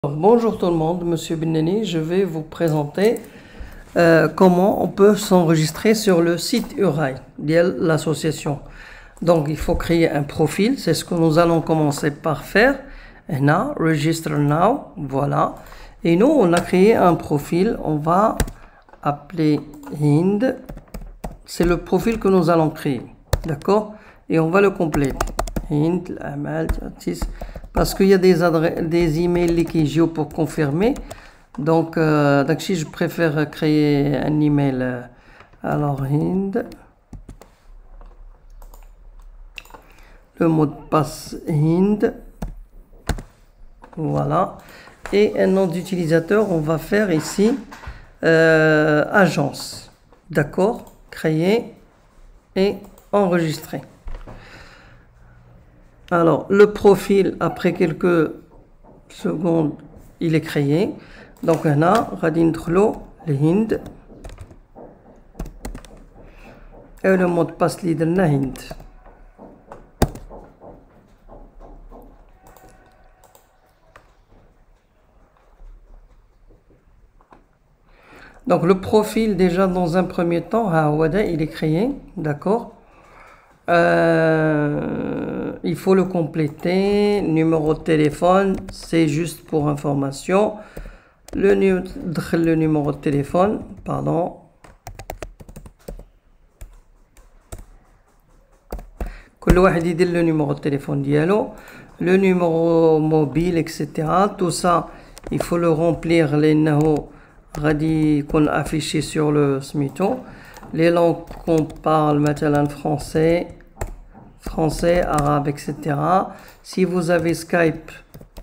Bonjour tout le monde, Monsieur Beneni, je vais vous présenter comment on peut s'enregistrer sur le site URAI de l'association. Donc il faut créer un profil, c'est ce que nous allons commencer par faire. Now, Register Now, voilà. Et nous, on a créé un profil, on va appeler Hind. C'est le profil que nous allons créer, d'accord? Et on va le compléter. Hind, Amal, parce qu'il y a des emails qui jouent pour confirmer. Donc si je préfère créer un email, alors Hind, le mot de passe Hind, voilà, et un nom d'utilisateur, on va faire ici agence, d'accord, créer et enregistrer. Alors, le profil, après quelques secondes, il est créé. Donc, on a Radintro, le Hind. Et le mot de passe leader Hind. Donc, le profil, déjà, dans un premier temps, il est créé. D'accord. Il faut le compléter. Numéro de téléphone, c'est juste pour information. Le numéro de téléphone, pardon. كل واحد يدير le numéro de téléphone ديالو, le numéro mobile, etc. Tout ça, il faut le remplir لأنه غادي يكون affiché sur le سميتو. Les langues qu'on parle, مثلا français, arabe, etc. Si vous avez Skype,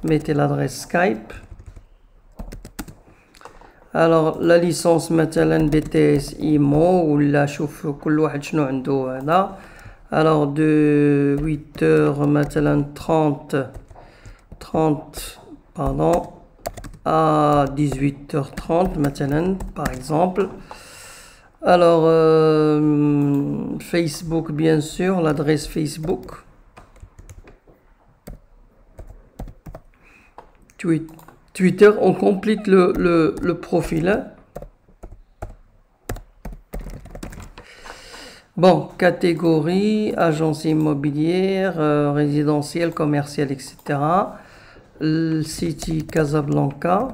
mettez l'adresse Skype. Alors la licence مثلا BTS IMO ولا شوف كل واحد شنو عنده هذا. Alors de 8h مثلا 30 pardon à 18h30 مثلا par exemple. Alors, Facebook, bien sûr, l'adresse Facebook. Twitter, on complète le profil. Bon, catégorie, agence immobilière, résidentielle, commerciale, etc. Le City Casablanca.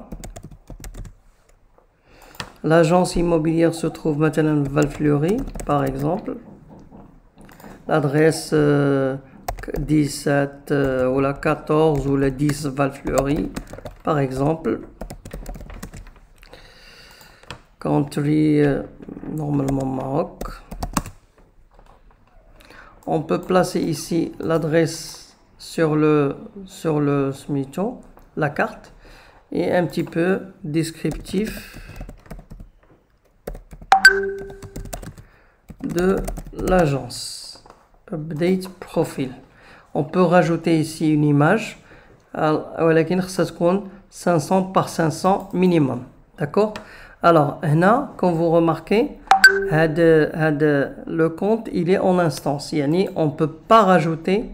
L'agence immobilière se trouve maintenant à Val-Fleury, par exemple. L'adresse 17 ou la 14 ou la 10 Val-Fleury, par exemple. Country, normalement Maroc. On peut placer ici l'adresse sur le SMITO, la carte, et un petit peu descriptif de l'agence. Update profil. On peut rajouter ici une image. ولكن خصها تكون 500 par 500 minimum. D'accord? Alors, هنا, comme vous remarquez, le compte, il est en instance. Yani, on ne peut pas rajouter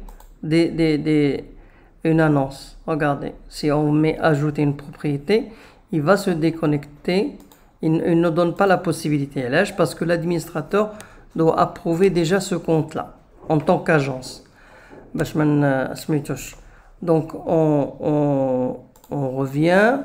une annonce. Regardez, si on met ajouter une propriété, il va se déconnecter. Il ne donne pas la possibilité. Parce que l'administrateur doit approuver déjà ce compte-là en tant qu'agence. Donc, on revient.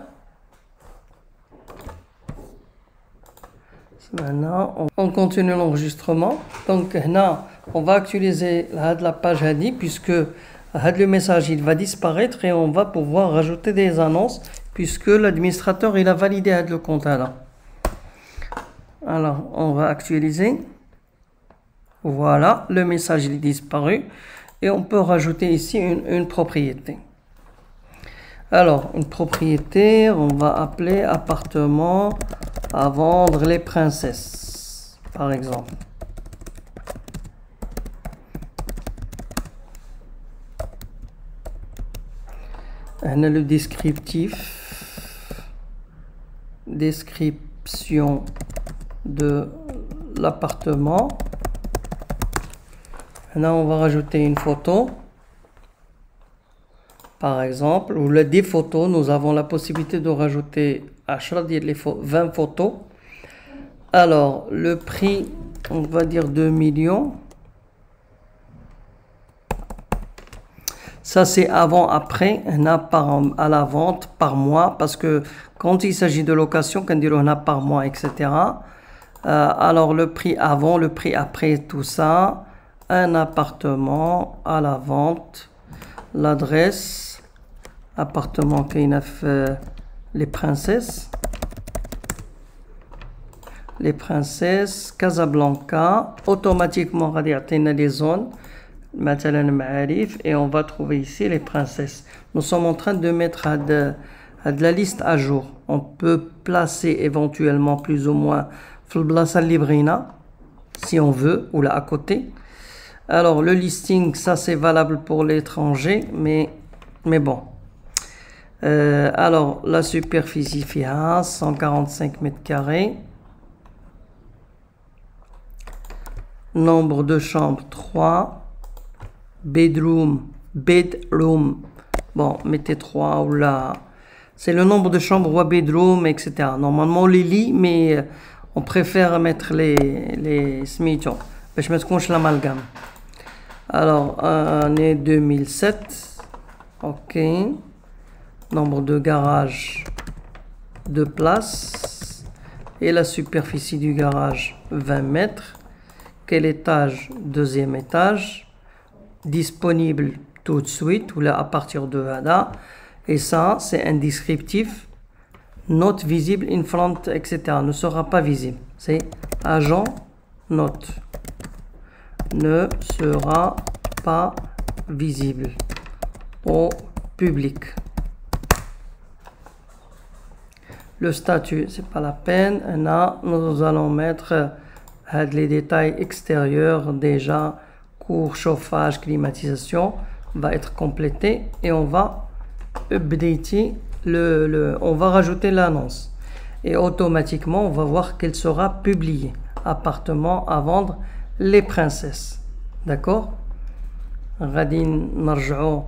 Maintenant, on continue l'enregistrement. Donc, là, on va actualiser la page Hadi puisque le message il va disparaître et on va pouvoir rajouter des annonces puisque l'administrateur il a validé le compte là. Alors, on va actualiser. Voilà, le message il est disparu. Et on peut rajouter ici une propriété. Alors, une propriété, on va appeler appartement à vendre les princesses, par exemple. On a le description de l'appartement. Là, on va rajouter une photo. par exemple, ou des photos, nous avons la possibilité de rajouter 20 photos. Alors, le prix, on va dire 2 millions. Ça, c'est avant, après, à la vente par mois, parce que quand il s'agit de location, quand on a par mois, etc. Alors, le prix avant, le prix après, tout ça. Un appartement à la vente. L'adresse, appartement qui a les Princesses. Les Princesses, Casablanca. Automatiquement, on va dire les zones. Et on va trouver ici les Princesses. Nous sommes en train de mettre de la liste à jour. On peut placer éventuellement plus ou moins Flblasa Librina si on veut, ou là à côté. Alors le listing, ça c'est valable pour l'étranger, mais bon. Alors la superficie FIA 145 mètres carrés. Nombre de chambres 3. Bedroom, bon, mettez 3 ou là. C'est le nombre de chambres ou bedroom, etc. Normalement, on les lit, mais on préfère mettre les smitos. Je mets l'amalgame. Alors, année 2007. OK. Nombre de garages, 2 places. Et la superficie du garage, 20 mètres. Quel étage? Deuxième étage. Disponible tout de suite ou là à partir de là, et ça c'est un descriptif not visible in front, etc. ne sera pas visible, c'est agent note ne sera pas visible au public. Le statut, c'est pas la peine. Là nous allons mettre les détails extérieurs déjà. Cours, chauffage, climatisation va être complété et on va updater on va rajouter l'annonce et automatiquement on va voir qu'elle sera publiée. Appartement à vendre, les Princesses. D'accord? غادي نرجعوا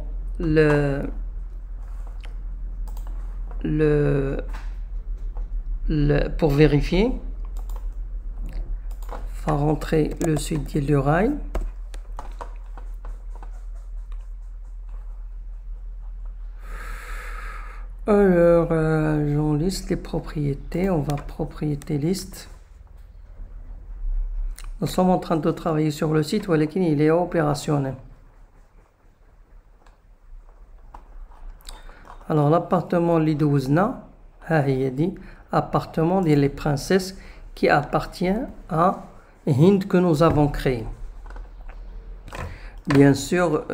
pour vérifier. On va rentrer le site du rail. Alors, j'en liste les propriétés. On va propriété liste. Nous sommes en train de travailler sur le site, il est opérationnel. Alors, l'appartement Lidouzna, appartement des Princesses qui appartient à Hind que nous avons créé. Bien sûr,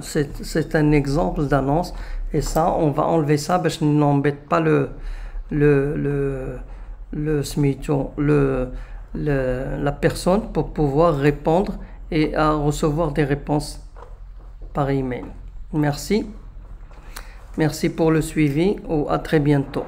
c'est un exemple d'annonce. Et ça, on va enlever ça parce que n'embête pas la personne pour pouvoir répondre et à recevoir des réponses par email. Merci. Merci pour le suivi. À très bientôt.